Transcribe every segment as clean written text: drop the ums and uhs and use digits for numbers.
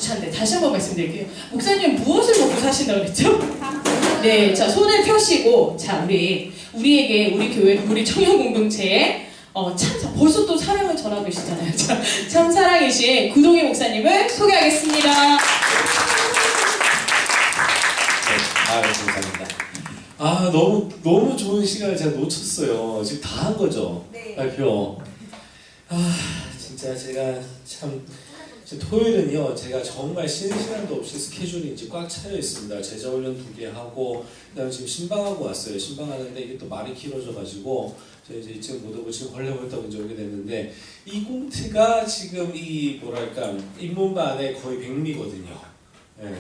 찬데 다시 한번 말씀드릴게요. 목사님 무엇을 먹고 사신다고 그랬죠? 네, 자 손을 펴시고 자 우리에게 우리 교회 우리 청년 공동체에 참 벌써 또 사랑을 전하고 계시잖아요. 참 사랑이신 구동희 목사님을 소개하겠습니다. 감사합니다. 너무 좋은 시간을 제가 놓쳤어요. 지금 다 한 거죠? 네. 발표. 진짜 제가 참 토요일은요 제가 정말 쉬는 시간도 없이 스케줄이 이제 꽉 차여 있습니다. 제자훈련 2개 하고 그다음에 지금 신방하고 왔어요. 신방하는데 이게 또 말이 길어져가지고 저 이제 이쯤 못 오고 지금 헐레벌떡 이제 오게 됐는데 이 꽁트가 지금 이 뭐랄까 입문반에 거의 100미거든요. 예,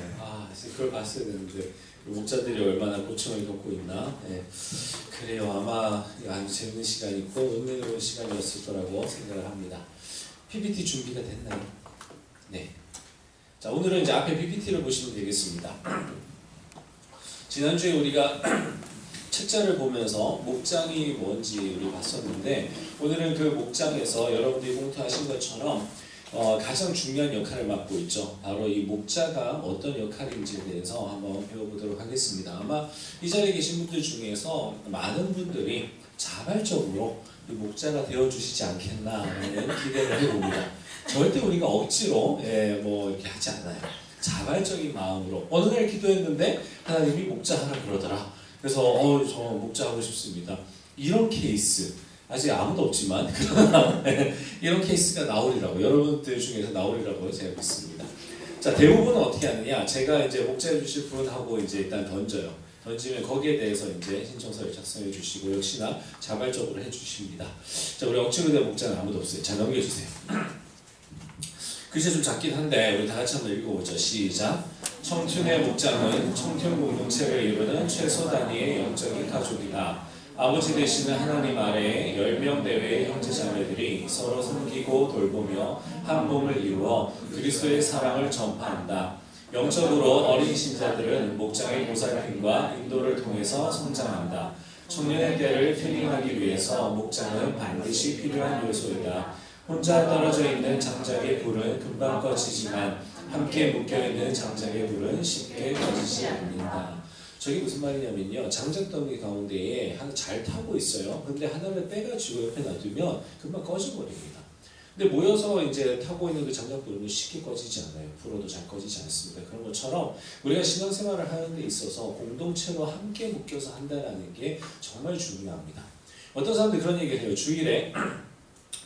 그걸 봤어야 되는데 목자들이 얼마나 고충을 겪고 있나. 예, 그래요. 아마 아주 재밌는 시간이고 은혜로운 시간이었을 거라고 생각을 합니다. PPT 준비가 됐나요? 네. 자, 오늘은 이제 앞에 PPT를 보시면 되겠습니다. 지난주에 우리가 책자를 보면서 목장이 뭔지 우리 봤었는데 오늘은 그 목장에서 여러분들이 공부하신 것처럼 가장 중요한 역할을 맡고 있죠. 바로 이 목자가 어떤 역할인지에 대해서 한번 배워보도록 하겠습니다. 아마 이 자리에 계신 분들 중에서 많은 분들이 자발적으로 이 목자가 되어주시지 않겠나라는 기대를 해봅니다. 절대 우리가 억지로 이렇게 하지 않아요. 자발적인 마음으로 어느 날 기도했는데 하나님이 목자 하라 그러더라. 그래서 저 목자 하고 싶습니다. 이런 케이스 아직 아무도 없지만 이런 케이스가 나오리라고 여러분들 중에서 나오리라고 제가 믿습니다. 자, 대부분은 어떻게 하느냐? 제가 이제 목자해 주실 분하고 이제 일단 던져요. 던지면 거기에 대해서 이제 신청서를 작성해 주시고 역시나 자발적으로 해 주십니다. 자, 우리 억지로 된 목자는 아무도 없어요. 자, 넘겨주세요. 글씨 좀 작긴 한데 우리 다 같이 한번 읽어보죠. 시작. 청춘의 목장은 청춘 공동체를 이루는 최소 단위의 영적인 가족이다. 아버지 되시는 하나님 아래에 10명 내외의 형제자매들이 서로 섬기고 돌보며 한 몸을 이루어 그리스도의 사랑을 전파한다. 영적으로 어린 신자들은 목장의 보살핌과 인도를 통해서 성장한다. 청년의 때를 필링하기 위해서 목장은 반드시 필요한 요소이다. 혼자 떨어져 있는 장작의 불은 금방 꺼지지만 함께 묶여있는 장작의 불은 쉽게 꺼지지 않는다. 저게 무슨 말이냐면요. 장작덩이 가운데에 하나 잘 타고 있어요. 근데 하나를 빼가지고 옆에 놔두면 금방 꺼져버립니다. 근데 모여서 이제 타고 있는 그 장작불은 쉽게 꺼지지 않아요. 불어도 잘 꺼지지 않습니다. 그런 것처럼 우리가 신앙생활을 하는 데 있어서 공동체로 함께 묶여서 한다는 게 정말 중요합니다. 어떤 사람들이 그런 얘기를 해요. 주일에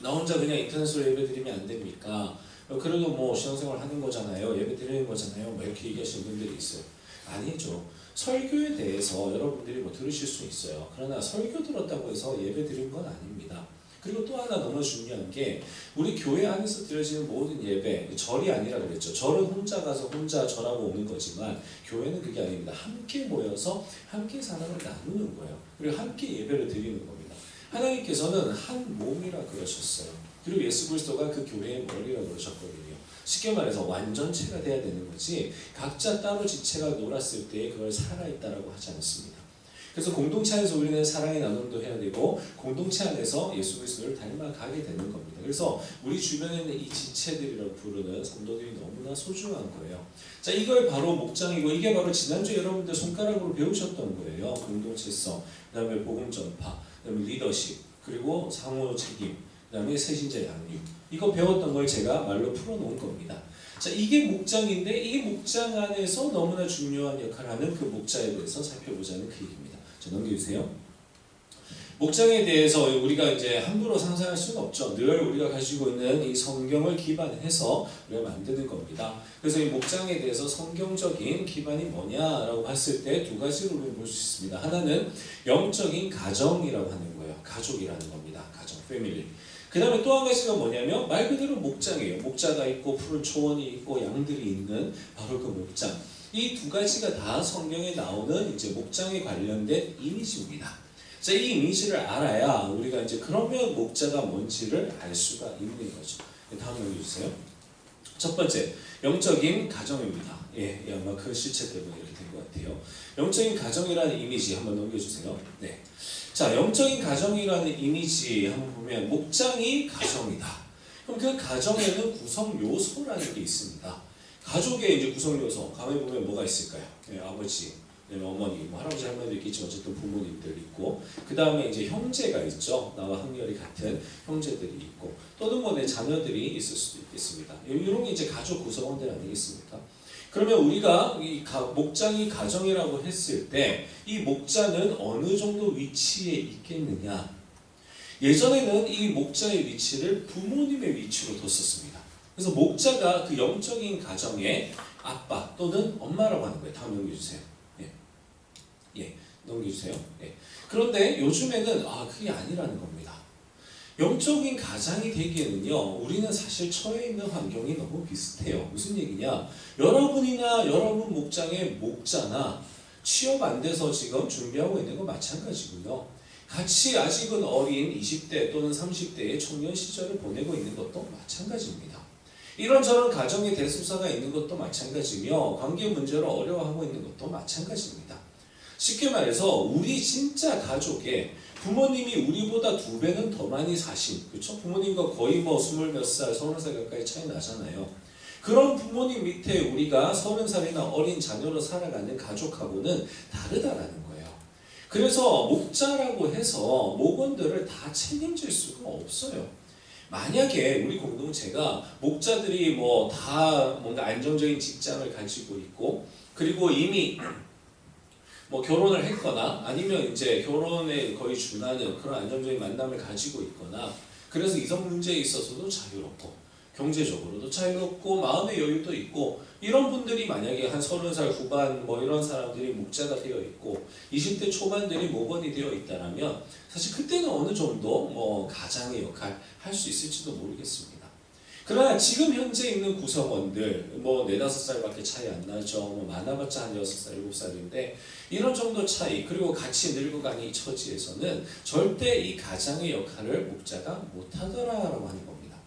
나 혼자 그냥 인터넷으로 예배 드리면 안 됩니까? 그래도 뭐 신앙생활 하는 거잖아요. 예배 드리는 거잖아요. 뭐 이렇게 얘기하시는 분들이 있어요. 아니죠. 설교에 대해서 여러분들이 뭐 들으실 수 있어요. 그러나 설교 들었다고 해서 예배 드린 건 아닙니다. 그리고 또 하나 너무 중요한 게 우리 교회 안에서 드려지는 모든 예배, 절이 아니라 그랬죠. 절은 혼자 가서 혼자 절하고 오는 거지만 교회는 그게 아닙니다. 함께 모여서 함께 사랑을 나누는 거예요. 그리고 함께 예배를 드리는 겁니다. 하나님께서는 한 몸이라 그러셨어요. 그리고 예수 그리스도가 그 교회의 머리라 그러셨거든요. 쉽게 말해서 완전체가 돼야 되는 거지 각자 따로 지체가 놀았을 때 그걸 살아있다라고 하지 않습니다. 그래서 공동체 안에서 우리는 사랑의 나눔도 해야 되고 공동체 안에서 예수 그리스도를 닮아가게 되는 겁니다. 그래서 우리 주변에 있는 이 지체들이라고 부르는 성도들이 너무나 소중한 거예요. 자, 이걸 바로 목장이고 이게 바로 지난주에 여러분들 손가락으로 배우셨던 거예요. 공동체성, 그 다음에 복음 전파, 그 다음에 리더십, 그리고 상호 책임, 그 다음에 새신자 양육. 이거 배웠던 걸 제가 말로 풀어놓은 겁니다. 자, 이게 목장인데 이 목장 안에서 너무나 중요한 역할을 하는 그 목자에 대해서 살펴보자는 그 얘기입니다. 자, 넘겨주세요. 목장에 대해서 우리가 이제 함부로 상상할 수는 없죠. 늘 우리가 가지고 있는 이 성경을 기반해서 우리가 만드는 겁니다. 그래서 이 목장에 대해서 성경적인 기반이 뭐냐라고 봤을 때 두 가지로 우리는 볼 수 있습니다. 하나는 영적인 가정이라고 하는 거예요. 가족이라는 겁니다. 가정, 패밀리. 그 다음에 또 한 가지가 뭐냐면 말 그대로 목장이에요. 목자가 있고 푸른 초원이 있고 양들이 있는 바로 그 목장. 이 두 가지가 다 성경에 나오는 이제 목장에 관련된 이미지입니다. 자, 이 이미지를 알아야 우리가 이제 그러면 목자가 뭔지를 알 수가 있는 거죠. 다음 넘겨주세요. 첫 번째, 영적인 가정입니다. 아마 그 실체 때문에 이렇게 된 것 같아요. 영적인 가정이라는 이미지 한번 넘겨주세요. 네. 자, 영적인 가정이라는 이미지 한번 보면 목장이 가정이다. 그럼 그 가정에는 구성 요소라는 게 있습니다. 가족의 이제 구성 요소 가만히 보면 뭐가 있을까요? 네, 아버지, 네, 어머니, 뭐 할아버지 할머니도 있겠지만 어쨌든 부모님들 있고 그 다음에 이제 형제가 있죠. 나와 학렬이 같은 형제들이 있고 또는 뭐 내 자녀들이 있을 수도 있겠습니다. 이런 게 이제 가족 구성원들 아니겠습니까? 그러면 우리가 이 목장이 가정이라고 했을 때 이 목자는 어느 정도 위치에 있겠느냐? 예전에는 이 목자의 위치를 부모님의 위치로 뒀었습니다. 그래서 목자가 그 영적인 가정의 아빠 또는 엄마라고 하는 거예요. 다음 넘겨주세요. 예, 넘겨주세요. 예. 그런데 요즘에는 그게 아니라는 겁니다. 영적인 가장이 되기에는요, 우리는 사실 처해 있는 환경이 너무 비슷해요. 무슨 얘기냐? 여러분이나 여러분 목장의 목자나 취업 안 돼서 지금 준비하고 있는 건 마찬가지고요. 같이 아직은 어린 20대 또는 30대의 청년 시절을 보내고 있는 것도 마찬가지입니다. 이런저런 가정의 대소사가 있는 것도 마찬가지며 관계 문제로 어려워하고 있는 것도 마찬가지입니다. 쉽게 말해서 우리 진짜 가족에 부모님이 우리보다 2배는 더 많이 사신, 그렇죠? 부모님과 거의 뭐 20몇 살, 30살 가까이 차이 나잖아요. 그런 부모님 밑에 우리가 30살이나 어린 자녀로 살아가는 가족하고는 다르다라는 거예요. 그래서 목자라고 해서 목원들을 다 책임질 수가 없어요. 만약에 우리 공동체가 목자들이 뭐 다 뭔가 안정적인 직장을 가지고 있고 그리고 이미 뭐 결혼을 했거나 아니면 이제 결혼에 거의 준하는 그런 안정적인 만남을 가지고 있거나 그래서 이성 문제에 있어서도 자유롭고 경제적으로도 자유롭고 마음의 여유도 있고 이런 분들이 만약에 한 30살 후반 뭐 이런 사람들이 목자가 되어 있고 20대 초반들이 목원이 되어 있다면 사실 그때는 어느 정도 뭐 가장의 역할 할 수 있을지도 모르겠습니다. 그러나 지금 현재 있는 구성원들 뭐 4-5살밖에 차이 안 나죠. 뭐 많아봤자 한 6살, 7살인데 이런 정도 차이 그리고 같이 늙어가는 이 처지에서는 절대 이 가장의 역할을 목자가 못하더라라고 하는 겁니다.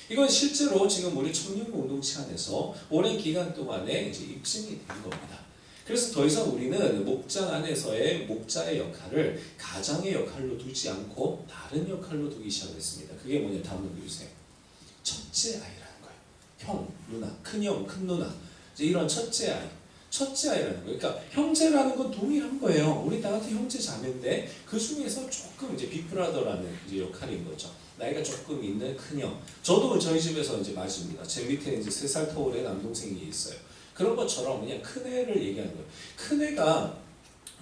이건 실제로 지금 우리 청년 공동체 안에서 오랜 기간 동안에 이제 입증이 된 겁니다. 그래서 더 이상 우리는 목장 안에서의 목자의 역할을 가장의 역할로 두지 않고 다른 역할로 두기 시작했습니다. 그게 뭐냐? 다음 넘겨주세요. 첫째 아이라는 거예요. 형, 누나, 큰형, 큰누나 이제 이런 첫째 아이라는 거예요. 그러니까 형제라는 건 동일한 거예요. 우리 다 같은 형제 자매인데 그 중에서 조금 이제 빅브라더라는 이제 역할인 거죠. 나이가 조금 있는 큰형. 저도 저희 집에서 이제 맞습니다. 제 밑에 이제 3살 터울의 남동생이 있어요. 그런 것처럼 그냥 큰애를 얘기하는 거예요. 큰애가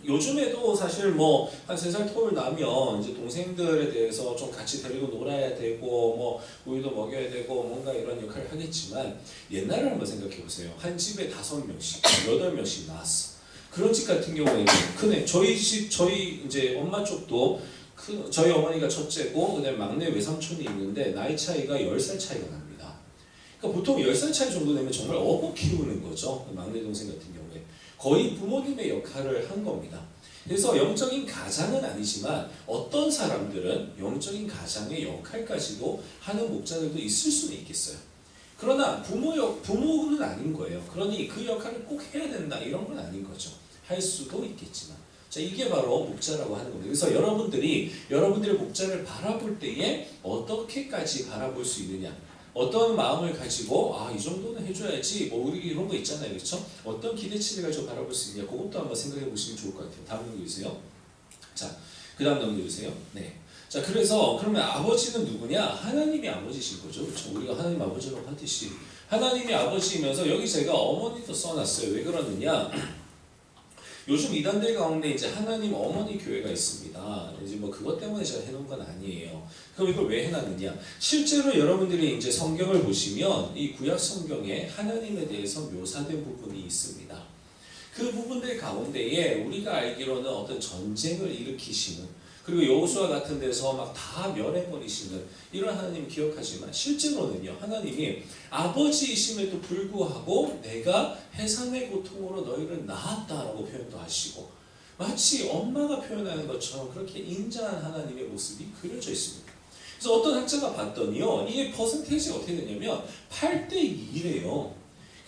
요즘에도 사실 뭐 한 3살 터울 나면 이제 동생들에 대해서 좀 같이 데리고 놀아야 되고 뭐 우유도 먹여야 되고 뭔가 이런 역할을 하겠지만 옛날을 한번 생각해 보세요. 한 집에 5명씩, 8명씩 나왔어. 그런 집 같은 경우에는 큰애 저희 이제 엄마 쪽도 저희 어머니가 첫째고 그다음에 막내 외삼촌이 있는데 나이 차이가 10살 차이가 납니다. 그러니까 보통 10살 차이 정도 되면 정말 어버 키우는 거죠. 막내 동생 같은 경우에 거의 부모님의 역할을 한 겁니다. 그래서 영적인 가장은 아니지만 어떤 사람들은 영적인 가장의 역할까지도 하는 목자들도 있을 수는 있겠어요. 그러나 부모는 아닌 거예요. 그러니 그 역할을 꼭 해야 된다 이런 건 아닌 거죠. 할 수도 있겠지만 자 이게 바로 목자라고 하는 겁니다. 그래서 여러분들의 목자를 바라볼 때에 어떻게까지 바라볼 수 있느냐 어떤 마음을 가지고 이 정도는 해줘야지 뭐 우리 이런 거 있잖아요. 그렇죠? 어떤 기대치를 가지고 바라볼 수 있냐 그것도 한번 생각해 보시면 좋을 것 같아요. 다음 넘겨주세요. 자, 그 다음 넘겨주세요. 네. 자, 그래서 그러면 아버지는 누구냐? 하나님이 아버지신 거죠. 그렇죠? 우리가 하나님 아버지라고 하듯이 하나님이 아버지이면서 여기 제가 어머니도 써놨어요. 왜 그러느냐? 요즘 이단들 가운데 이제 하나님 어머니 교회가 있습니다. 이제 뭐 그것 때문에 제가 해놓은 건 아니에요. 그럼 이걸 왜 해놨느냐? 실제로 여러분들이 이제 성경을 보시면 이 구약 성경에 하나님에 대해서 묘사된 부분이 있습니다. 그 부분들 가운데에 우리가 알기로는 어떤 전쟁을 일으키시는 그리고 여호수아 같은 데서 막 다 멸해버리시는 이런 하나님 기억하지만 실제로는요 하나님이 아버지이심에도 불구하고 내가 해산의 고통으로 너희를 낳았다라고 표현도 하시고 마치 엄마가 표현하는 것처럼 그렇게 인자한 하나님의 모습이 그려져 있습니다. 그래서 어떤 학자가 봤더니요 이게 퍼센테이지가 어떻게 되냐면 8:2래요.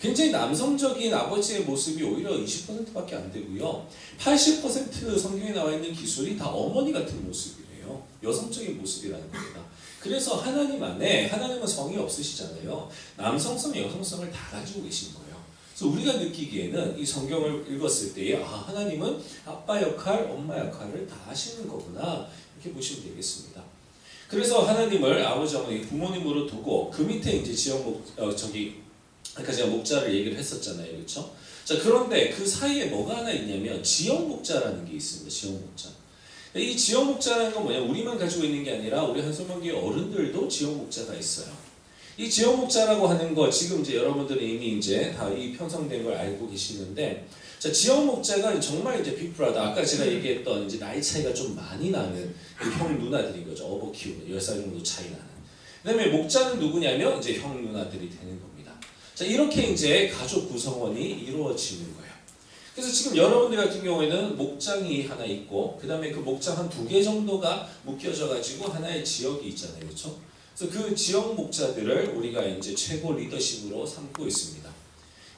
굉장히 남성적인 아버지의 모습이 오히려 20%밖에 안 되고요. 80% 성경에 나와 있는 기술이 다 어머니 같은 모습이래요. 여성적인 모습이라는 겁니다. 그래서 하나님 안에 하나님은 성이 없으시잖아요. 남성성, 여성성을 다 가지고 계신 거예요. 그래서 우리가 느끼기에는 이 성경을 읽었을 때에 하나님은 아빠 역할, 엄마 역할을 다 하시는 거구나 이렇게 보시면 되겠습니다. 그래서 하나님을 아버지 어머니 부모님으로 두고 그 밑에 이제 아까 제가 목자를 얘기를 했었잖아요, 그렇죠? 자, 그런데 그 사이에 뭐가 하나 있냐면 지역 목자라는 게 있습니다. 지역 목자. 이 지역 목자라는 건 뭐냐? 우리만 가지고 있는 게 아니라 우리 한성명교회 어른들도 지역 목자가 있어요. 이 지역 목자라고 하는 거 지금 이제 여러분들은 이미 이제 다 이 편성된 걸 알고 계시는데, 자, 지역 목자가 정말 이제 빅브라더, 아까 제가 얘기했던 이제 나이 차이가 좀 많이 나는 형 누나들인 거죠. 어버 키우는 10살 정도 차이 나는. 그다음에 목자는 누구냐면 이제 형 누나들이 되는 겁니다. 자, 이렇게 이제 가족 구성원이 이루어지는 거예요. 그래서 지금 여러분들 같은 경우에는 목장이 하나 있고, 그 다음에 그 목장 한 2개 정도가 묶여져 가지고 하나의 지역이 있잖아요, 그렇죠? 그래서 그 지역 목자들을 우리가 이제 최고 리더십으로 삼고 있습니다.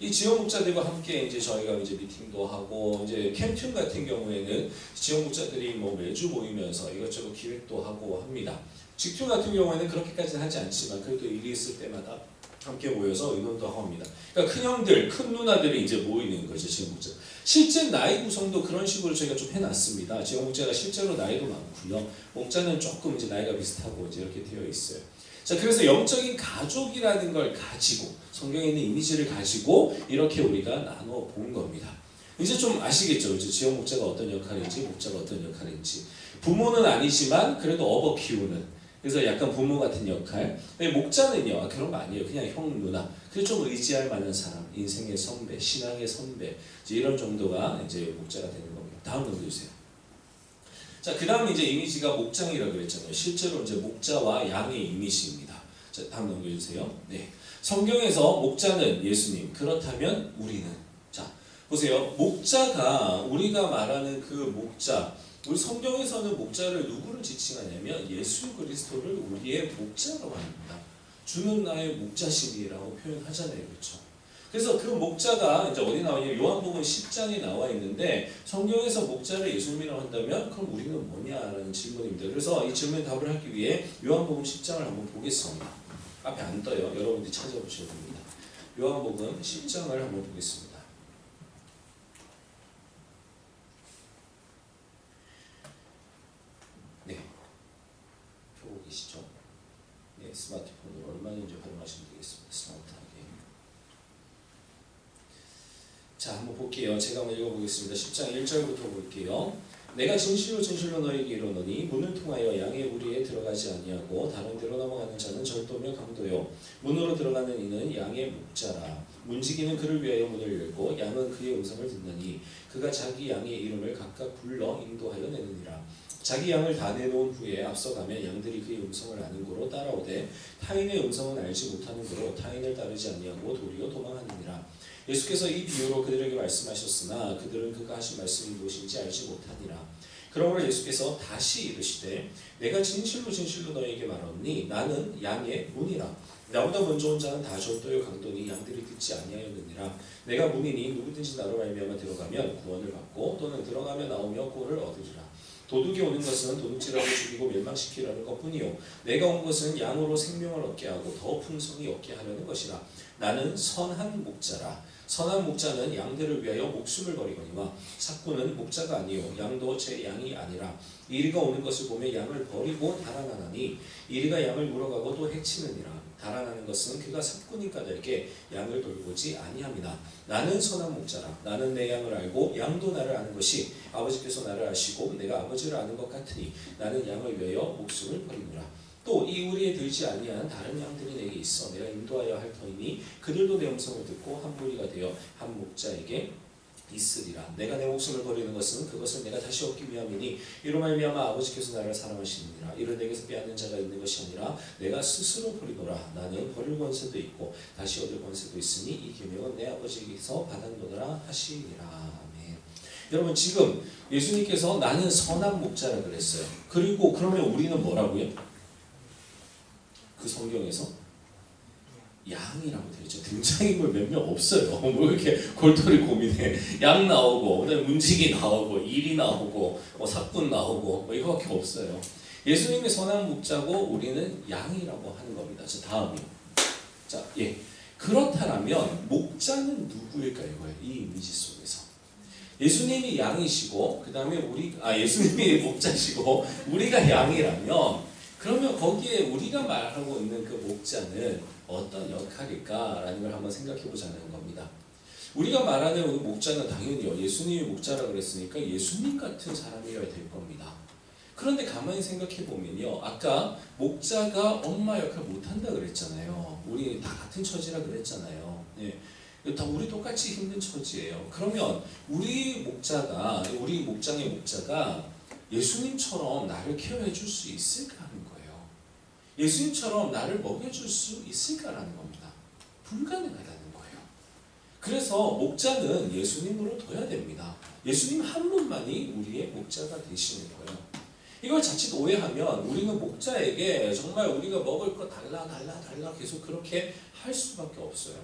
이 지역 목자들과 함께 이제 저희가 이제 미팅도 하고, 이제 캠튠 같은 경우에는 지역 목자들이 뭐 매주 모이면서 이것저것 기획도 하고 합니다. 직투 같은 경우에는 그렇게까지는 하지 않지만 그래도 일이 있을 때마다 함께 모여서 의논도 하고 합니다. 그러니까 큰 형들, 큰 누나들이 이제 모이는 거죠, 지역 목자. 실제 나이 구성도 그런 식으로 저희가 좀 해놨습니다. 지역 목자가 실제로 나이도 많고요. 목자는 조금 이제 나이가 비슷하고 이제 이렇게 되어 있어요. 자, 그래서 영적인 가족이라는 걸 가지고, 성경에 있는 이미지를 가지고 이렇게 우리가 나눠 본 겁니다. 이제 좀 아시겠죠? 이제 지역 목자가 어떤 역할인지, 목자가 어떤 역할인지. 부모는 아니지만 그래도 업어 키우는, 그래서 약간 부모 같은 역할. 목자는요, 그런 거 아니에요. 그냥 형, 누나. 그래서 좀 의지할 만한 사람, 인생의 선배, 신앙의 선배, 이제 이런 정도가 이제 목자가 되는 겁니다. 다음 넘겨주세요. 자, 그 다음 이제 이미지가 목장이라고 그랬잖아요. 실제로 이제 목자와 양의 이미지입니다. 자, 다음 넘겨주세요. 네. 성경에서 목자는 예수님, 그렇다면 우리는? 자, 보세요. 목자가, 우리가 말하는 그 목자, 우리 성경에서는 목자를 누구를 지칭하냐면 예수 그리스도를 우리의 목자라고 합니다. 주는 나의 목자시니라고 표현하잖아요, 그렇죠? 그래서 그 목자가 이제 어디 나오냐? 요한복음 10장에 나와 있는데, 성경에서 목자를 예수님이라고 한다면 그럼 우리는 뭐냐라는 질문입니다. 그래서 이 질문에 답을 하기 위해 요한복음 10장을 한번 보겠습니다. 앞에 안 떠요. 여러분들이 찾아보셔야 됩니다. 요한복음 10장을 한번 보겠습니다. 네, 펴고 계시죠? 네, 스마트폰으로 얼마든지 활용하시면 되겠습니다. 스마트하게. 자, 한번 볼게요. 제가 한번 읽어보겠습니다. 10장 1절부터 볼게요. 내가 진실로 진실로 너희에게 이르노니 문을 통하여 양의 무리에 들어가지 아니하고 다른 데로 넘어가는 자는 절도며 강도요, 문으로 들어가는 이는 양의 목자라. 문지기는 그를 위하여 문을 열고 양은 그의 음성을 듣나니 그가 자기 양의 이름을 각각 불러 인도하여 내느니라. 자기 양을 다 내놓은 후에 앞서가면 양들이 그의 음성을 아는 고로 따라오되 타인의 음성은 알지 못하는 고로 타인을 따르지 아니하고 도리어 도망하느니라. 예수께서 이 비유로 그들에게 말씀하셨으나 그들은 그가 하신 말씀이 무엇인지 알지 못하니라. 그러므로 예수께서 다시 이르시되 내가 진실로 진실로 너희에게 말하노니 나는 양의 문이라. 나보다 먼저 온 자는 다 절도요 강도니 양들이 듣지 아니하였느니라. 내가 문이니 누구든지 나로 말미암아 들어가면 구원을 받고 또는 들어가며 나오며 구원을 얻으리라. 도둑이 오는 것은 도둑질하고 죽이고 멸망시키려는 것뿐이요 내가 온 것은 양으로 생명을 얻게 하고 더 풍성히 얻게 하려는 것이라. 나는 선한 목자라. 선한 목자는 양들을 위하여 목숨을 버리거니와 삭구는 목자가 아니요 양도 제 양이 아니라. 이리가 오는 것을 보며 양을 버리고 달아나나니 이리가 양을 물어가고 또 해치느니라. 달아나는 것은 그가 삭구니까 될게 양을 돌보지 아니함이나. 나는 선한 목자라. 나는 내 양을 알고 양도 나를 아는 것이 아버지께서 나를 아시고 내가 아버지를 아는 것 같으니 나는 양을 위하여 목숨을 버리노라. 또 이 우리에 들지 아니한 다른 양들이 내게 있어 내가 인도하여 할 터이니 그들도 내 음성을 듣고 한 무리가 되어 한 목자에게 있으리라. 내가 내 목숨을 버리는 것은 그것을 내가 다시 얻기 위함이니 이로 말미암아 아버지께서 나를 사랑하시느니라. 이를 내게서 빼앗는 자가 있는 것이 아니라 내가 스스로 버리노라. 나는 버릴 권세도 있고 다시 얻을 권세도 있으니 이 계명은 내 아버지께서 받았노라 하시니라. 아멘. 여러분, 지금 예수님께서 나는 선한 목자라 그랬어요. 그리고 그러면 우리는 뭐라고요? 그 성경에서 양이라고 되어 있죠. 등장인물 몇 명 없어요. 뭐 이렇게 골똘히 고민해. 양 나오고, 그다음에 문지기 나오고, 일이 나오고, 뭐 삭군 나오고, 뭐 이거밖에 없어요. 예수님이 선한 목자고 우리는 양이라고 하는 겁니다. 자, 다음이요. 자, 예. 그렇다면 목자는 누구일까요? 이 이미지 속에서 예수님이 양이시고 그 다음에 예수님이 목자시고 우리가 양이라면 그러면 거기에 우리가 말하고 있는 그 목자는 어떤 역할일까라는 걸 한번 생각해 보자는 겁니다. 우리가 말하는 목자는 당연히요, 예수님이 목자라 그랬으니까 예수님 같은 사람이어야 될 겁니다. 그런데 가만히 생각해 보면요, 아까 목자가 엄마 역할 못한다 그랬잖아요. 우리 다 같은 처지라 그랬잖아요. 예. 다 우리 똑같이 힘든 처지예요. 그러면 우리 목장의 목자가 예수님처럼 나를 케어해 줄 수 있을까 하는 거예요. 예수님처럼 나를 먹여줄 수 있을까라는 겁니다. 불가능하다는 거예요. 그래서 목자는 예수님으로 둬야 됩니다. 예수님 한 분만이 우리의 목자가 되시는 거예요. 이걸 자칫 오해하면 우리는 목자에게 정말 우리가 먹을 거 달라 계속 그렇게 할 수밖에 없어요.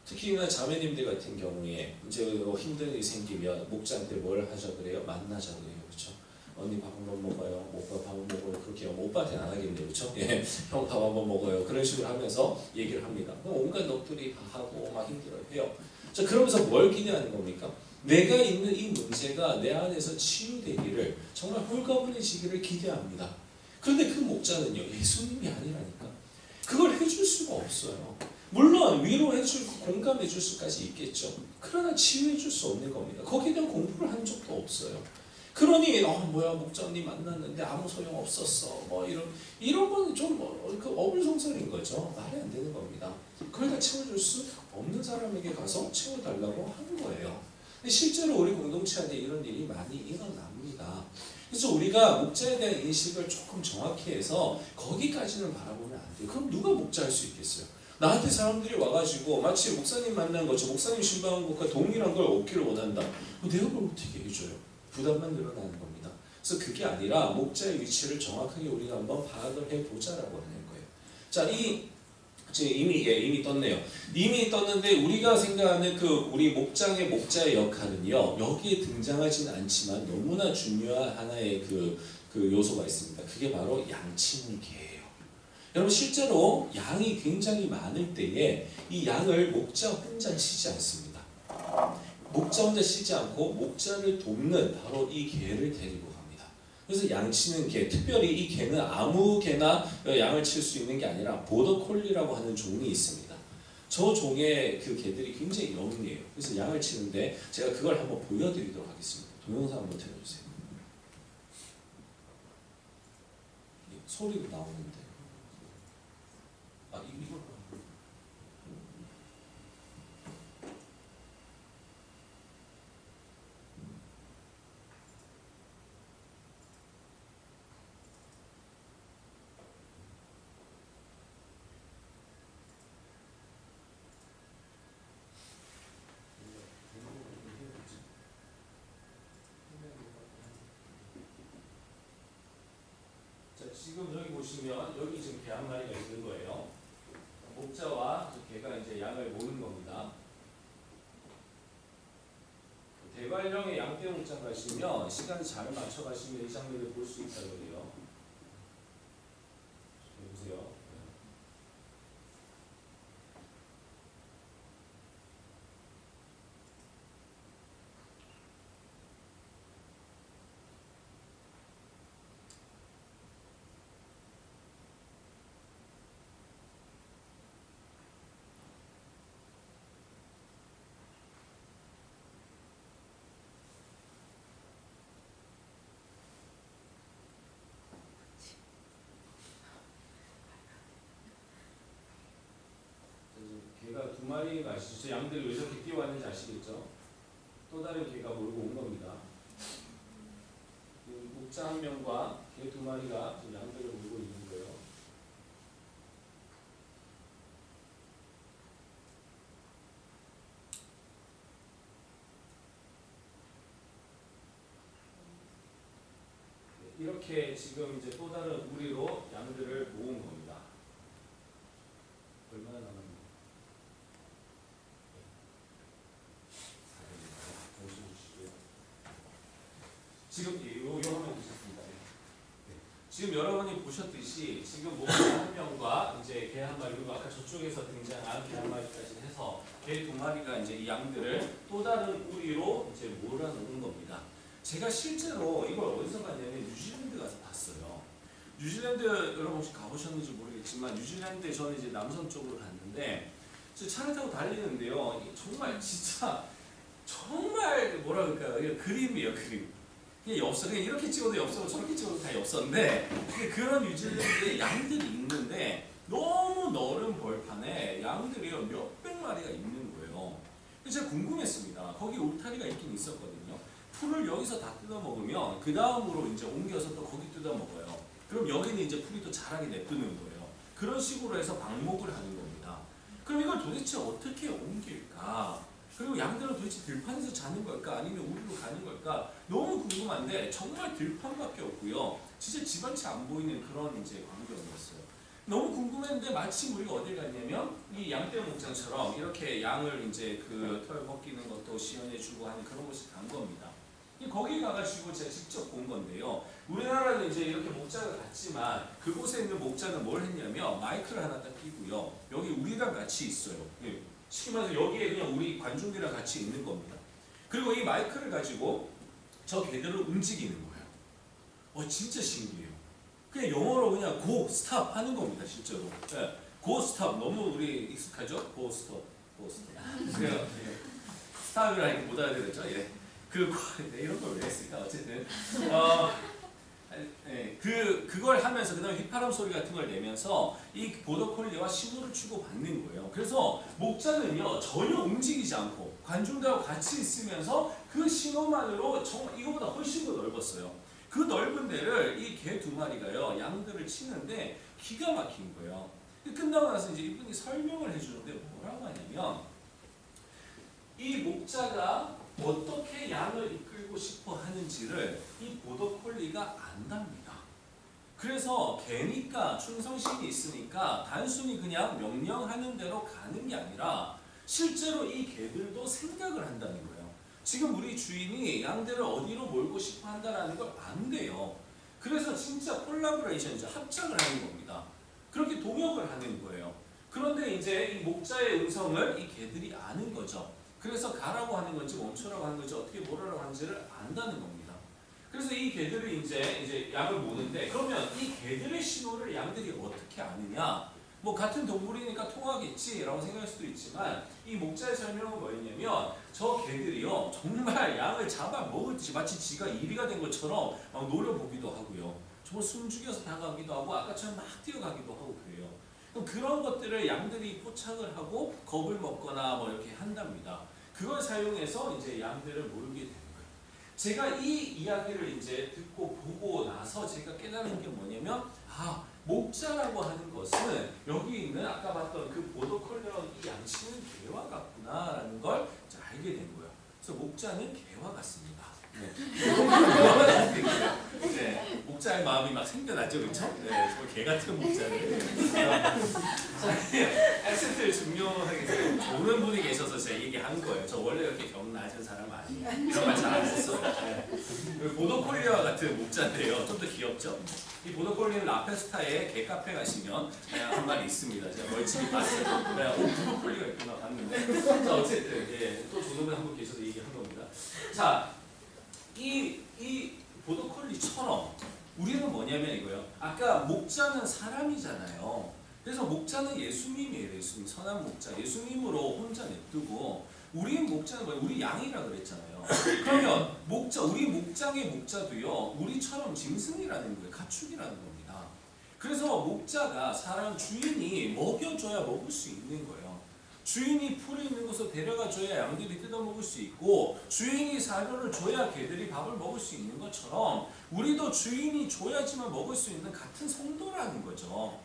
특히나 자매님들 같은 경우에 이제 힘든 일이 생기면 목자한테 뭘 하자 그래요? 만나자 그래요. 그렇죠? 언니 밥 한번 먹어요. 오빠 밥 한번 먹어요. 그렇게 하면 오빠한테는 안 하겠네요. 그렇죠? 예, 형 밥 한번 먹어요. 그런 식으로 하면서 얘기를 합니다. 온갖 넋두리 다 하고 막 힘들어해요. 자, 그러면서 뭘 기대하는 겁니까? 내가 있는 이 문제가 내 안에서 치유되기를, 정말 홀가분해지기를 기대합니다. 그런데 그 목자는요, 예수님이 아니라니까. 그걸 해줄 수가 없어요. 물론 위로해주고 공감해줄 수까지 있겠죠. 그러나 치유해줄 수 없는 겁니다. 거기에 대한 공부를 한 적도 없어요. 그러니 목자님 만났는데 아무 소용 없었어. 이런 거는 좀 어불성설인 거죠. 말이 안 되는 겁니다. 그걸 다 채워줄 수 없는 사람에게 가서 채워달라고 하는 거예요. 근데 실제로 우리 공동체 안에 이런 일이 많이 일어납니다. 그래서 우리가 목자에 대한 인식을 조금 정확히 해서 거기까지는 바라보면 안 돼요. 그럼 누가 목자할 수 있겠어요? 나한테 사람들이 와가지고 마치 목사님 만난 것처럼 목사님 신방한 것과 동일한 걸 얻기를 원한다. 내가 그걸 어떻게 해줘요? 부담만 늘어나는 겁니다. 그래서 그게 아니라 목자의 위치를 정확하게 우리가 한번 파악을 해보자라고 하는 거예요. 자, 이미 떴네요. 이미 떴는데 우리가 생각하는 우리 목자의 역할은요, 여기에 등장하지는 않지만 너무나 중요한 하나의 그 요소가 있습니다. 그게 바로 양치는 개예요. 여러분, 실제로 양이 굉장히 많을 때에 이 양을 목자 혼자 치지 않습니다. 목자 혼자 치지 않고 목자를 돕는 바로 이 개를 데리고 갑니다. 그래서 양치는 개, 특별히 이 개는 아무 개나 양을 칠 수 있는 게 아니라 보더콜리라고 하는 종이 있습니다. 저 종의 그 개들이 굉장히 영리해요. 그래서 양을 치는데 제가 그걸 한번 보여드리도록 하겠습니다. 동영상 한번 틀어주세요. 소리도 나오는데. 이거. 자, 지금 여기 보시면 여기 지금 개 한 마리가 있는 거예요. 목자와 그 개가 이제 양을 모는 겁니다. 대관령의 양떼 목장 가시면 시간 잘 맞춰 가시면 이 장면을 볼 수 있다고 그래요. 보세요. 개가 두 마리가 아시죠? 양들이 왜 이렇게 뛰어왔는지 아시겠죠? 또 다른 개가 몰고 온 겁니다. 목자 한 명과 개 두 마리가 지금 양들을 몰고 있는 거예요. 이렇게 지금 이제 또 다른 우리로 양들을 모은 겁니다. 얼마나 남았나요? 지금 요 화면 보셨습니다. 지금 여러분이 보셨듯이 지금 목자 한 명과 이제 개 한 마리, 그리고 아까 저쪽에서 등장한 개 한 마리까지 해서 개 2마리가 이제 이 양들을 또 다른 우리로 이제 몰아놓은 겁니다. 제가 실제로 이걸 어디서 봤냐면 뉴질랜드 가서 봤어요. 뉴질랜드 여러분 혹시 가보셨는지 모르겠지만 뉴질랜드에 저는 이제 남섬 쪽으로 갔는데 차를 타고 달리는데요. 정말 진짜 정말 뭐라 그럴까요? 이게 그림이에요, 그림. 이게 엽서, 그냥 이렇게 찍어도 엽서고 저렇게 찍어도 다 엽서인데 그런 뉴질랜드에 양들이 있는데 너무 넓은 벌판에 양들이요 몇백 마리가 있는 거예요. 그래서 제가 궁금했습니다. 거기 울타리가 있긴 있었거든요. 풀을 여기서 다 뜯어 먹으면 그 다음으로 이제 옮겨서 또 거기 뜯어 먹어요. 그럼 여기는 이제 풀이 또 자라게 냅두는 거예요. 그런 식으로 해서 방목을 하는 겁니다. 그럼 이걸 도대체 어떻게 옮길까? 그리고 양들은 도대체 들판에서 자는 걸까? 아니면 우리로 가는 걸까? 너무 궁금한데 정말 들판밖에 없고요. 진짜 집 한 채 안 보이는 그런 이제 광경이었어요. 너무 궁금했는데 마침 우리가 어딜 갔냐면 이 양떼 목장처럼 이렇게 양을 이제 그 털 벗기는 것도 시연해주고 하는 그런 곳에 간 겁니다. 거기 가가지고 제가 직접 본 건데요. 우리나라는 이제 이렇게 목장을 갔지만 그곳에 있는 목장은 뭘 했냐면 마이크를 하나 딱 끼고요. 여기 우리랑 같이 있어요. 쉽게 말해서 여기에 그냥 우리 관중들이랑 같이 있는 겁니다. 그리고 이 마이크를 가지고 저 개들을 움직이는 거예요. 진짜 신기해요. 그냥 영어로 그냥 고 스탑 하는 겁니다, 실제로. 네. 고 스탑 너무 우리 익숙하죠? 고 스톱, 고 스톱. 그래요. 스탑을 하니까 못 알아들었죠? 예. 이런 걸 왜 했을까? 어쨌든 그걸 하면서 그다음에 휘파람 소리 같은 걸 내면서 이 보더콜리와 신호를 주고 받는 거예요. 그래서 목자는요 전혀 움직이지 않고 관중들하고 같이 있으면서 그 신호만으로 정말 이거보다 훨씬 더 넓었어요. 그 넓은 데를 이 개 2마리가요 양들을 치는데 기가 막힌 거예요. 끝나고 나서 이제 이분이 설명을 해주는데 뭐라고 하냐면 이 목자가 어떻게 양을 이끌고 싶어 하는지를 이 보더콜리가 안답니다. 그래서 개니까 충성심이 있으니까 단순히 그냥 명령하는 대로 가는 게 아니라 실제로 이 개들도 생각을 한다는 거예요. 지금 우리 주인이 양들을 어디로 몰고 싶어 한다는 걸 안돼요. 그래서 진짜 콜라보레이션이죠. 합작을 하는 겁니다. 그렇게 동역을 하는 거예요. 그런데 이제 이 목자의 음성을 이 개들이 아는 거죠. 그래서 가라고 하는 건지 멈추라고 하는 건지 어떻게 뭐라고 하는지를 안다는 겁니다. 그래서 이 개들이 이제 양을 모는데 그러면 이 개들의 신호를 양들이 어떻게 아느냐? 뭐 같은 동물이니까 통하겠지라고 생각할 수도 있지만 이 목자의 설명은 뭐였냐면 저 개들이요 정말 양을 잡아 먹을지 마치 지가 이리가 된 것처럼 막 노려보기도 하고요. 정말 숨죽여서 다가가기도 하고 아까처럼 막 뛰어가기도 하고 그래요. 그런 것들을 양들이 포착을 하고 겁을 먹거나 뭐 이렇게 한답니다. 그걸 사용해서 이제 양들을 모르게 되는 거예요. 제가 이 이야기를 이제 듣고 보고 나서 제가 깨달은 게 뭐냐면 목자라고 하는 것은 여기 있는 아까 봤던 그 보더콜리라는 이 양치는 개와 같구나라는 걸 알게 된 거예요. 그래서 목자는 개와 같습니다. 네, 목자의 마음이 막 생겨나죠, 그렇죠? 네, 정말 개 같은 목자를. 액센트를 중요하게 보는 분이 계셔서 제가 얘기한 거예요. 저 원래 이렇게 경 낮은 사람 아니에요. 이런 말 잘 안 했어요. 네. 보더콜리와 같은 목자인데요. 좀 더 귀엽죠? 이 보더콜리는 라페스타에 개 카페 가시면 한 마리 있습니다. 제가 멀찍이 봤어요. 네, 보더콜리가 있구나 봤는데. 자, 어쨌든 예, 또 좋은 분 한 분 계셔서 얘기한 겁니다. 자. 이 보더콜리처럼 우리는 뭐냐면 이거요. 아까 목자는 사람이잖아요. 그래서 목자는 예수님이에요. 예수님 선한 목자. 예수님으로 혼자 냅두고 우리 목자는 뭐예요? 우리 양이라 그랬잖아요. 그러면 우리 목장의 목자도요. 우리처럼 짐승이라는 거예요. 가축이라는 겁니다. 그래서 목자가 사람 주인이 먹여줘야 먹을 수 있는 거예요. 주인이 풀이 있는 곳으로 데려가 줘야 양들이 뜯어먹을 수 있고 주인이 사료를 줘야 개들이 밥을 먹을 수 있는 것처럼 우리도 주인이 줘야지만 먹을 수 있는 같은 성도라는 거죠.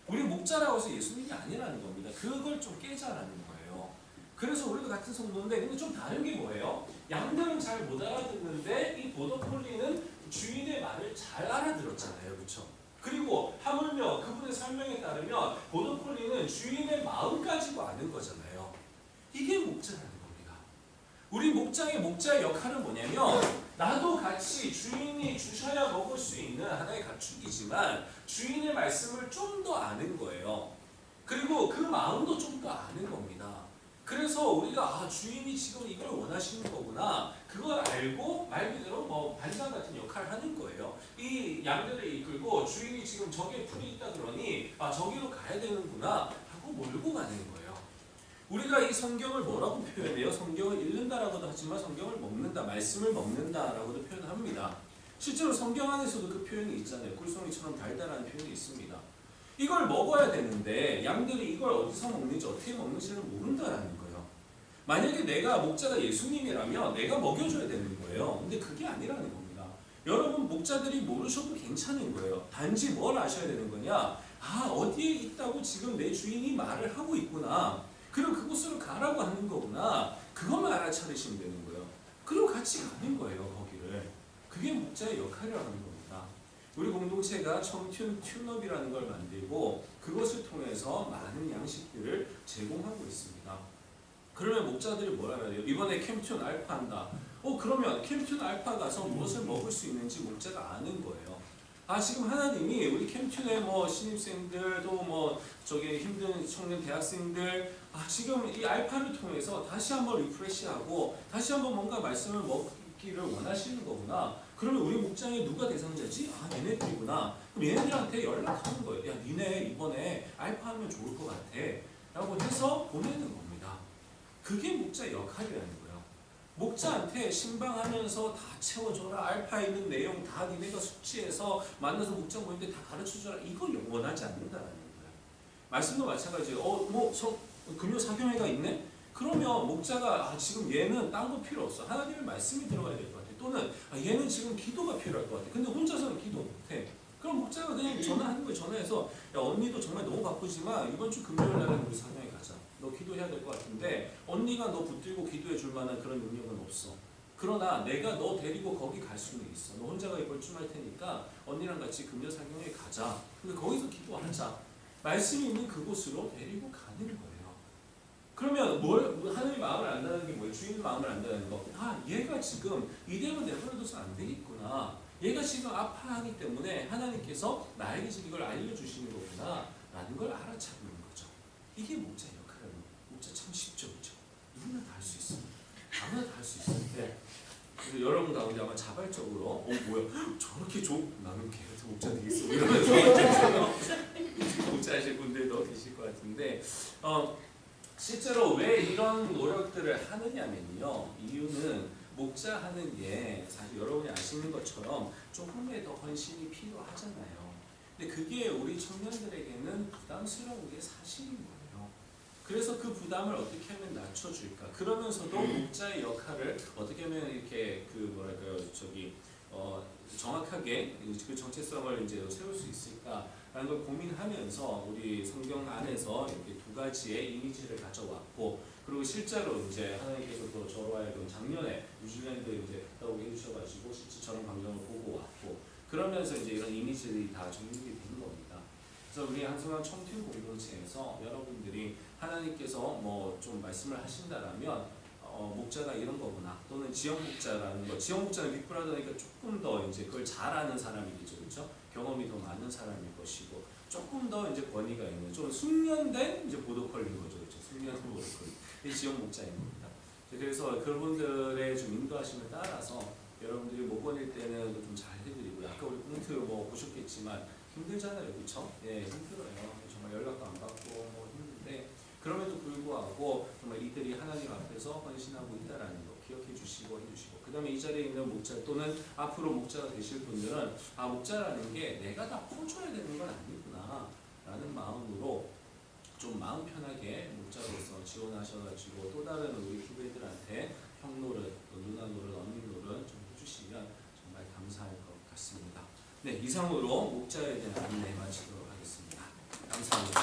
우리 목자라고 해서 예수님이 아니라는 겁니다. 그걸 좀 깨자라는 거예요. 그래서 우리도 같은 성도인데 근데 좀 다른 게 뭐예요? 양들은 잘 못 알아듣는데 이 보더콜리는 주인의 말을 잘 알아들었잖아요. 그렇죠? 그리고 하물며 그분의 설명에 따르면 보더콜리는 주인의 마음 가지고 아는 거잖아요. 이게 목자라는 겁니다. 우리 목자의 역할은 뭐냐면 나도 같이 주인이 주셔야 먹을 수 있는 하나의 가축이지만 주인의 말씀을 좀 더 아는 거예요. 그리고 그 마음도 좀 더 아는 겁니다. 그래서 우리가 주인이 지금 이걸 원하시는 거구나 그걸 알고 말 그대로 뭐 반장 같은 역할을 하는 거예요. 이 양들을 이끌고 주인이 지금 저기에 풀이 있다 그러니 저기로 가야 되는구나 하고 몰고 가는 거예요. 우리가 이 성경을 뭐라고 표현해요? 성경을 읽는다라고도 하지만 성경을 먹는다, 말씀을 먹는다라고도 표현합니다. 실제로 성경 안에서도 그 표현이 있잖아요. 꿀송이처럼 달달한 표현이 있습니다. 이걸 먹어야 되는데 양들이 이걸 어디서 먹는지 어떻게 먹는지를 모른다라는 거예요. 만약에 내가 목자가 예수님이라면 내가 먹여줘야 되는 거예요. 근데 그게 아니라는 겁니다. 여러분 목자들이 모르셔도 괜찮은 거예요. 단지 뭘 아셔야 되는 거냐? 어디에 있다고 지금 내 주인이 말을 하고 있구나. 그리고 그곳으로 가라고 하는 거구나. 그것만 알아차리시면 되는 거예요. 그리고 같이 가는 거예요, 거기를. 그게 목자의 역할이라는 겁니다. 우리 공동체가 청춘 튠업이라는 걸 만들고 그것을 통해서 많은 양식들을 제공하고 있습니다. 그러면 목자들이 뭘 알아야 돼요? 이번에 캠튠 알파 한다. 그러면 캠튠 알파 가서 무엇을 먹을 수 있는지 목자가 아는 거예요. 지금 하나님이 우리 캠튠의 뭐 신입생들 또 저기 힘든 청년 대학생들 지금 이 알파를 통해서 다시 한번 리프레시하고 다시 한번 뭔가 말씀을 먹기를 원하시는 거구나. 그러면 우리 목장에 누가 대상자지? 얘네들이구나. 그럼 얘네들한테 연락하는 거예요. 야, 니네 이번에 알파 하면 좋을 것 같아. 라고 해서 보내는 겁니다. 그게 목자의 역할이라는 거예요. 목자한테 신방하면서 다 채워줘라. 알파에 있는 내용 다 니네가 숙지해서 만나서 목장 모임 때 다 가르쳐줘라. 이거 원하지 않는다라는 거예요. 말씀도 마찬가지예요. 금요 사경회가 있네? 그러면 목자가 지금 얘는 딴 거 필요 없어. 하나님의 말씀이 들어가야 될 것 같아. 또는 얘는 지금 기도가 필요할 것 같아. 근데 혼자서는 기도 못해. 그럼 목자가 그냥 전화하는 거예요. 전화해서 야 언니도 정말 너무 바쁘지만 이번 주 금요일 날은 우리 사경회 가자. 너 기도해야 될 것 같은데 언니가 너 붙들고 기도해 줄 만한 그런 능력은 없어. 그러나 내가 너 데리고 거기 갈 수는 있어. 너 혼자 가기 벌쯤할 테니까 언니랑 같이 금요 사경회 가자. 근데 거기서 기도하자. 말씀이 있는 그곳으로 데리고 가는 거예요. 그러면 하나님의 마음을 안다는 게 뭐예요? 주인의 마음을 안다는 거. 얘가 지금 이대로 내버려둬서 안 되겠구나. 얘가 지금 아파하기 때문에 하나님께서 나에게 지금 이걸 알려주시는 거구나 라는 걸 알아차리는 거죠. 이게 목자의 역할이에요. 목자 참 쉽죠, 그렇죠? 누구나 다 할 수 있어요. 아무나 다 할 수 있어요. 네. 그래서 여러분 가운데 아마 자발적으로 뭐야 저렇게 나는 걔 같은 목자 되겠어 이러면서 목자 하실 분들도 계실 것 같은데 실제로 왜 이런 노력들을 하느냐면요. 이유는 목자 하는 게 사실 여러분이 아시는 것처럼 조금의 더 헌신이 필요하잖아요. 근데 그게 우리 청년들에게는 부담스러운 게 사실인 거예요. 그래서 그 부담을 어떻게 하면 낮춰줄까? 그러면서도 목자의 역할을 어떻게 하면 이렇게 정확하게 그 정체성을 이제 세울 수 있을까라는 걸 고민하면서 우리 성경 안에서 이렇게 두 가지의 이미지를 가져왔고, 그리고 실제로 이제 하나님께서 또 저로 하여금 작년에 뉴질랜드 이제 갔다 오게 해주셔가지고 실제 저런 광경을 보고 왔고, 그러면서 이제 이런 이미지들이 다 정립이 되는 겁니다. 그래서 우리 한순간 청팀 공동체에서 여러분들이 하나님께서 뭐 좀 말씀을 하신다라면 목자가 이런 거구나, 또는 지역 목자라는 거. 지역 목자는 빅브라더니까 조금 더 이제 그걸 잘 아는 사람이겠죠, 그렇죠? 경험이 더 많은 사람일 것이고, 조금 더 이제 권위가 있는, 좀 숙련된 이제 보더컬린 거죠, 그렇죠? 숙련된 보더컬린. 이 지역 목자인 겁니다. 그래서 그분들의 좀 인도하심을 따라서 여러분들이 못 보낼 때는 좀 잘 해드리고요. 아까 우리 꽁트 보셨겠지만 힘들잖아요, 그렇죠? 예, 힘들어요. 정말 연락도 안 받고 힘든데. 그럼에도 불구하고 정말 이들이 하나님 앞에서 헌신하고 있다라는 거 기억해 주시고 해주시고, 그 다음에 이 자리에 있는 목자 또는 앞으로 목자가 되실 분들은 목자라는 게 내가 다 퍼줘야 되는 건 아니구나 라는 마음으로 좀 마음 편하게 목자로서 지원하셔가지고 또 다른 우리 후배들한테 형 노릇, 누나 노릇, 언니 노릇 좀 해주시면 정말 감사할 것 같습니다. 네, 이상으로 목자에 대한 안내 마치도록 하겠습니다. 감사합니다.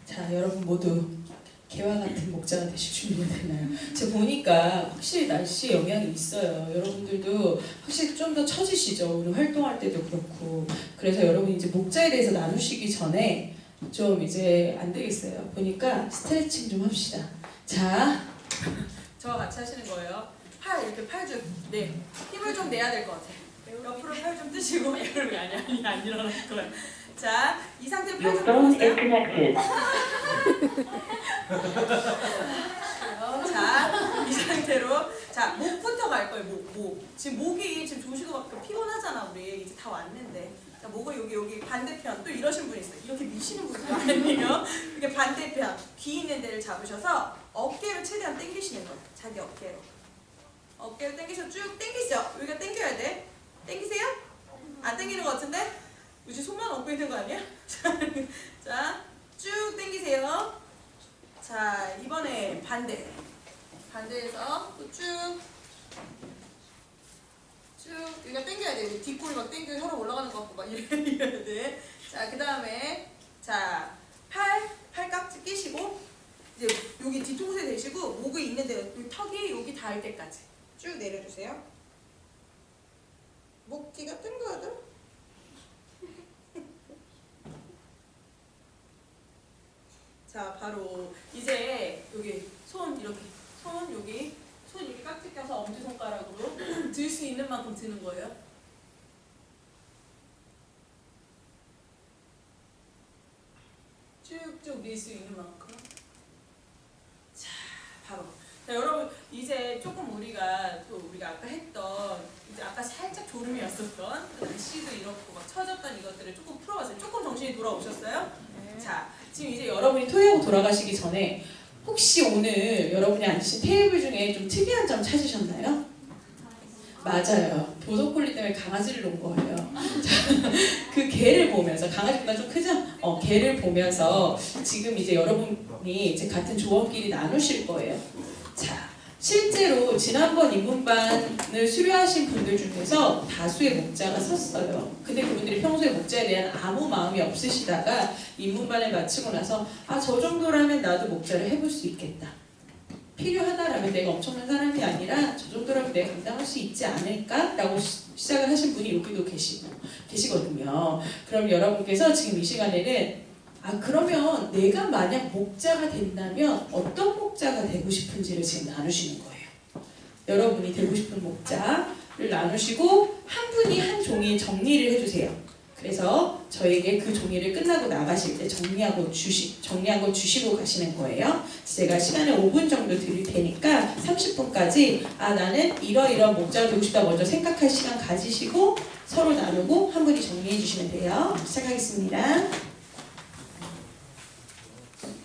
자, 여러분 모두 개와 같은 목자가 되실 준비가 되나요? 제가 보니까 확실히 날씨 영향이 있어요. 여러분들도 확실히 좀 더 처지시죠. 오늘 활동할 때도 그렇고. 그래서 여러분 이제 목자에 대해서 나누시기 전에 좀 이제 안 되겠어요. 보니까 스트레칭 좀 합시다. 자, 저와 같이 하시는 거예요. 팔 이렇게 팔 네, 힘을 좀 내야 될 것 같아요. 옆으로 팔 좀 뜨시고 여러분 아니 안 일어날 거예요. 자, 이 상태로 팔 좀 펴보세요. 자, 이 상태로 자 목부터 갈 거예요. 목. 지금 목이 지금 조시고 막 피곤하잖아 우리 이제 다 왔는데. 자, 목을 여기 반대편 또 이러신 분 있어요. 이렇게 미시는 분들 아니에요. 이렇게 반대편 귀 있는 데를 잡으셔서 어깨를 최대한 당기시는 거예요. 자기 어깨로. 어깨를 당기셔 쭉 당기시죠. 여기가 당겨야 돼. 당기세요? 안 당기는 것 같은데? 우지 손만 얹고 있는 거 아니야? 자, 쭉 당기세요. 자, 이번에 반대에서 또 쭉 여기가 당겨야 돼. 뒷골이 막 당겨 혀로 올라가는 것 같고 막 이래야 돼. 자, 그 다음에 자, 팔깍지 끼시고 이제 여기 뒤통수에 대시고 목이 있는 데 여기 턱이 여기 닿을 때까지 쭉 내려주세요. 목 뒤가 당겨야 돼. 자, 바로 이제 여기 손 이렇게 손 이렇게 깍지 껴서 엄지손가락으로 들 수 있는 만큼 드는 거예요. 쭉쭉 밀 수 있는 만큼. 자, 바로. 자, 여러분 이제 조금 우리가 아까 했던 이제 아까 살짝 졸음이었었던 날씨도 이렇고 막 처졌던 이것들을 조금 풀어봤어요. 조금 정신이 돌아오셨어요? 네. 자, 지금 이제 여러분이 토요하고 돌아가시기 전에 혹시 오늘 여러분이 앉으신 테이블 중에 좀 특이한 점 찾으셨나요? 맞아요. 보도콜리 때문에 강아지를 놓은 거예요. 그 개를 보면서 강아지보다 좀 크죠? 개를 보면서 지금 이제 여러분이 이제 같은 조언끼리 나누실 거예요. 자, 실제로 지난번 입문반을 수료하신 분들 중에서 다수의 목자가 섰어요. 근데 그분들이 평소에 목자에 대한 아무 마음이 없으시다가 입문반을 마치고 나서 저 정도라면 나도 목자를 해볼 수 있겠다. 필요하다라면 내가 엄청난 사람이 아니라 저 정도라면 내가 감당할 수 있지 않을까라고 시작을 하신 분이 여기도 계시거든요. 그럼 여러분께서 지금 이 시간에는 그러면 내가 만약 목자가 된다면 어떤 목자가 되고 싶은지를 지금 나누시는 거예요. 여러분이 되고 싶은 목자를 나누시고 한 분이 한 종이 정리를 해주세요. 그래서 저에게 그 종이를 끝나고 나가실 때 정리한 거 주시고 가시는 거예요. 제가 시간을 5분 정도 드릴 테니까 30분까지 나는 이러이러한 목자가 되고 싶다 먼저 생각할 시간 가지시고 서로 나누고 한 분이 정리해 주시면 돼요. 시작하겠습니다.